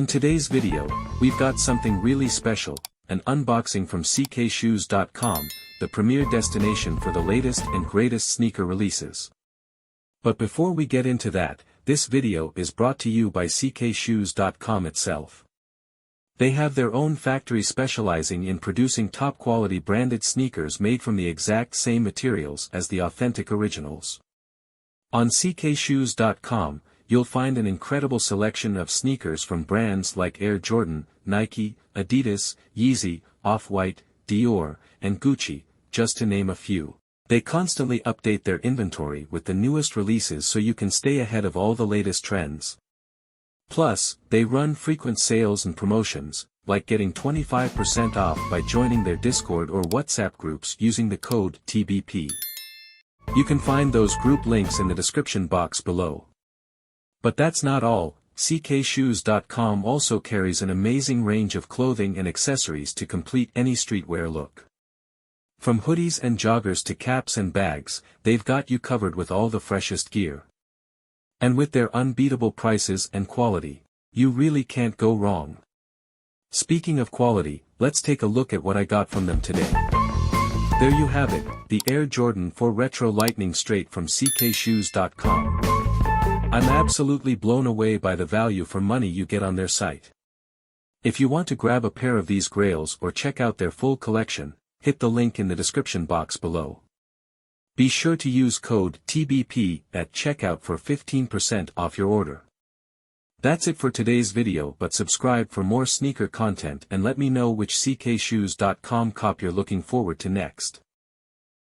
In today's video, we've got something really special, an unboxing from ckshoes.com, the premier destination for the latest and greatest sneaker releases. But before we get into that, this video is brought to you by ckshoes.com itself. They have their own factory specializing in producing top-quality branded sneakers made from the exact same materials as the authentic originals. On ckshoes.com, you'll find an incredible selection of sneakers from brands like Air Jordan, Nike, Adidas, Yeezy, Off-White, Dior, and Gucci, just to name a few. They constantly update their inventory with the newest releases so you can stay ahead of all the latest trends. Plus, they run frequent sales and promotions, like getting 25% off by joining their Discord or WhatsApp groups using the code TBP. You can find those group links in the description box below. But that's not all, ckshoes.com also carries an amazing range of clothing and accessories to complete any streetwear look. From hoodies and joggers to caps and bags, they've got you covered with all the freshest gear. And with their unbeatable prices and quality, you really can't go wrong. Speaking of quality, let's take a look at what I got from them today. There you have it, the Air Jordan 4 Retro Lightning straight from ckshoes.com. I'm absolutely blown away by the value for money you get on their site. If you want to grab a pair of these grails or check out their full collection, hit the link in the description box below. Be sure to use code TBP at checkout for 15% off your order. That's it for today's video, but subscribe for more sneaker content and let me know which ckshoes.com cop you're looking forward to next.